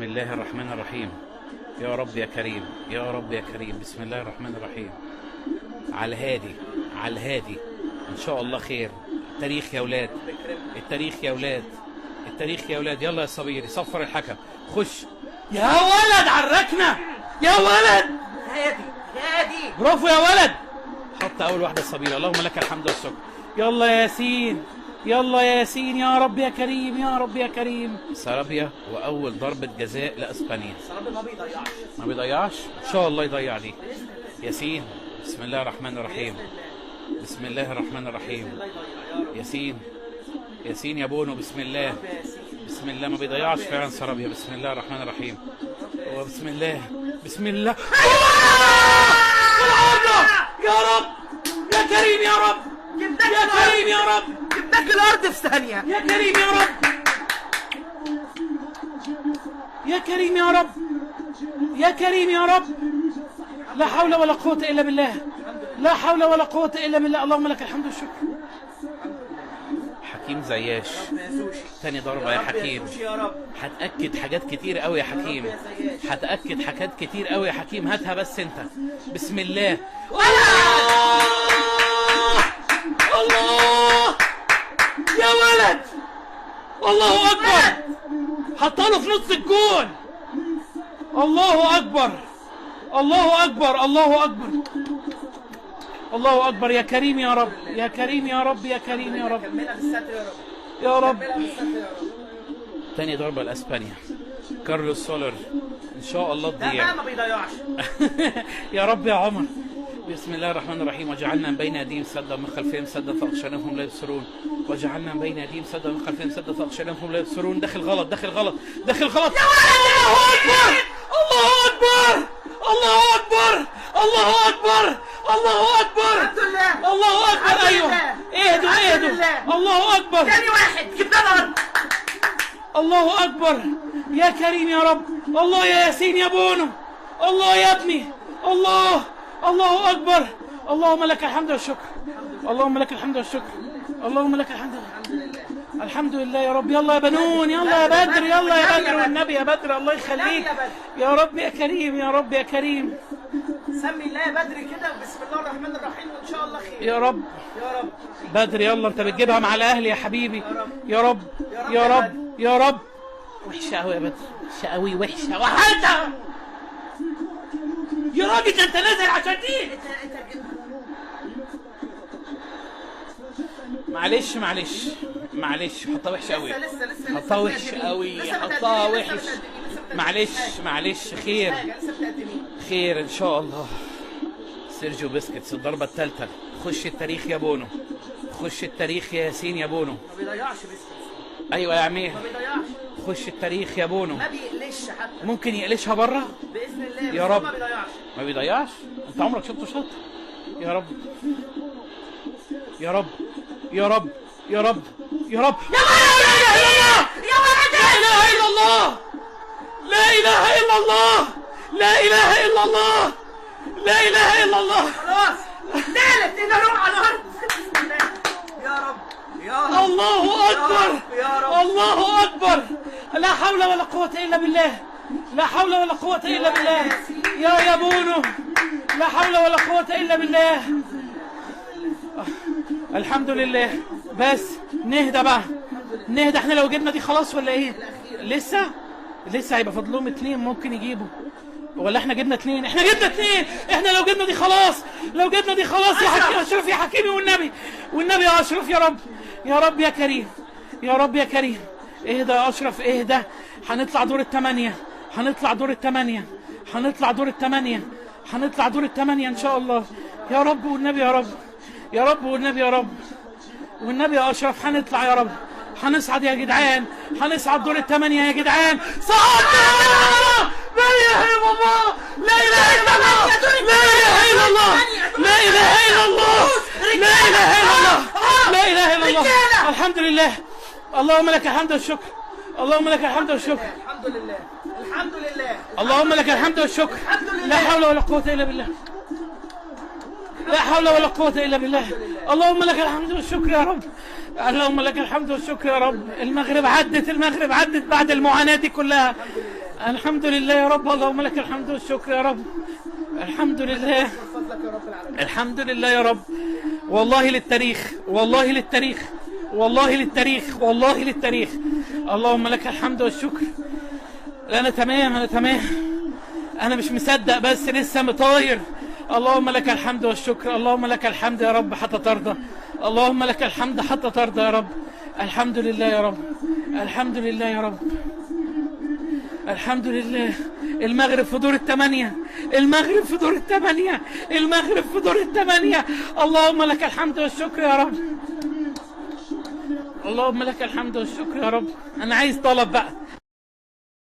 بسم الله الرحمن الرحيم. يا رب يا كريم، يا رب يا كريم. بسم الله الرحمن الرحيم. على الهادي، على الهادي ان شاء الله خير. التاريخ يا ولاد، التاريخ يا ولاد، التاريخ يا ولاد. يلا يا صبيري صفر الحكم. خش يا ولد على الركنه يا ولد. هادي هادي، برافو يا ولد. حط اول واحده صبيري. اللهم لك الحمد والشكر. يلا يا ياسين، يلا يا ياسين. يا رب يا كريم، يا رب يا كريم. سرابيا واول ضربه جزاء لاسبانيا. سرابيا ما بيضيعش، ما بيضيعش. ان شاء الله يضيع دي. ياسين بسم الله الرحمن الرحيم. بسم الله الرحمن الرحيم. ياسين، ياسين يا بونو. بسم الله، بسم الله. ما بيضيعش فعلا سرابيا. بسم الله الرحمن الرحيم. وبسم الله، بسم الله. يا رب يا كريم، يا رب يا كريم، يا رب. جبناك الارض في ثانيه يا كريم يا رب، يا كريم يا رب، يا كريم يا رب. لا حول ولا قوة إلا بالله، لا حول ولا قوة إلا بالله. اللهم لك الحمد والشكر. حكيم زياش تاني ضربة يا حكيم. هتأكد حاجات كتير قوي يا حكيم، هتأكد حاجات كتير قوي يا حكيم. هاتها بس انت. بسم الله. الله يا ولد، الله اكبر. حطها له في نص الجون. الله اكبر، الله اكبر، الله اكبر، الله اكبر. يا كريم يا رب، يا كريم يا رب، يا كريم يا رب، كملها بالستر يا رب، يا رب. كملها بالستر يا رب. تاني ضربة لاسبانيا. كارلوس سولر ان شاء الله ده تضيع. بقى ما بيضيعش. يا رب يا عمر. بسم الله الرحمن الرحيم. وجعلنا من بين ايديهم سدا ومن خلفهم سدا فاغشيناهم لا يبصرون. وجعلنا من بين ايديهم سدا ومن خلفهم سدا فاغشيناهم لا يبصرون. داخل غلط، داخل غلط، داخل غلط. الله اكبر، الله اكبر، الله اكبر، الله اكبر، الله اكبر، الحمد لله، الله اكبر. الحمد ايوه لله. اهدوا، الحمد اهدوا. لله. الله اكبر، تاني واحد جبنا الارض. الله اكبر. يا كريم يا رب. الله يا ياسين يا بونو. الله يا ابني. الله، الله اكبر. اللهم لك الحمد والشكر، اللهم لك الحمد والشكر، اللهم لك الحمد. الحمد لله يا رب. يلا يا بنون، يلا يا بدر، يلا يا بدر والنبي يا بدر. الله يخليك يا رب يا كريم، يا رب يا كريم. سمي الله يا بدر كده، بسم الله الرحمن الرحيم، وان شاء الله خير يا رب. يا رب. بدر يلا، انت بتجيبها مع الاهلي يا حبيبي. يا رب يا رب يا رب. وحشه قوي يا بدر، وحشه قوي، وحشه وحشه يا راجل. ده انت نازل عشان دي. انت جبت. معلش معلش معلش. حطها وحشه قوي، لسه حطها وحش قوي، حطها وحش. معلش معلش. خير لسه متقدمين. خير ان شاء الله. سيرجيو بيسكيتس الضربه الثالثه. خش التاريخ يا بونو، خش التاريخ يا ياسين يا بونو. ما بيضيعش بيسكت، ايوه يا عمير. ما بيضيعش، خش التاريخ يا بونو. ما بيقلش حتى. ممكن يقلشها بره باذن الله، يا بس هو رب. ما بيضيعش. ما بيضيعش. انت عمرك شفته شاط. يا رب يا رب يا رب يا رب يا رب. يا ولد، يا ولد، لا اله الا الله، لا اله الا الله، لا اله الا الله، لا اله الا الله. خلاص نالت ان نروح على الارض. بسم الله. يا رب يا رب، الله اكبر، يا رب. الله اكبر. لا حول ولا قوة الا بالله، لا حول ولا قوة الا بالله. يا بونو، لا حول ولا قوة الا بالله. الحمد لله. بس نهدى بقى، نهدى. احنا لو جبنا دي خلاص ولا ايه؟ لسه هيبقى فاضلهم 2 ممكن يجيبوا. ولا احنا جبنا 2؟ احنا جبنا 2. احنا لو جبنا دي خلاص، لو جبنا دي خلاص. يا حكيم اشرف، يا حكيمي والنبي، والنبي يا اشرف. يا رب يا رب يا كريم، يا رب يا كريم. اهدى يا اشرف، اهدى. هنطلع دور الثمانية، هنطلع دور الثمانية، هنطلع دور الثمانية، هنطلع دور الثمانية ان شاء الله. يا رب والنبي، يا رب، يا رب والنبي، يا رب والنبي يا اشرف. هنطلع يا رب، هنصعد يا جدعان، هنصعد دور الثمانية يا جدعان. صعدنا! لا اله الا الله، لا اله الا الله، لا اله الا الله، لا اله الا الله، لا اله الا الله، لا اله الا الله. الحمد لله. اللهم لك الحمد والشكر، اللهم لك الحمد والشكر. الحمد لله، الحمد لله، اللهم لك الحمد والشكر. الحمد لله. لا حول ولا قوة الا بالله، لا حول ولا قوة إلا بالله. اللهم لك الحمد والشكر يا رب، اللهم لك الحمد والشكر يا رب. المغرب عدت، المغرب عدت بعد المعاناة دي كلها. الحمد لله يا رب، اللهم لك الحمد والشكر يا رب. الحمد لله، فضلك يا رب العالمين. الحمد لله يا رب. والله للتاريخ، والله للتاريخ، والله للتاريخ، والله للتاريخ. اللهم لك الحمد والشكر. انا تمام، انا تمام، انا مش مصدق بس لسه مطاير. اللهم لك الحمد والشكر، اللهم لك الحمد يا رب حتى ترضى، اللهم لك الحمد حتى ترضى يا رب. الحمد لله يا رب، الحمد لله يا رب، الحمد لله. المغرب في دور الثمانية، المغرب في دور الثمانية، المغرب في دور الثمانية. اللهم لك الحمد والشكر يا رب، اللهم لك الحمد والشكر يا رب. انا عايز طلب بقى،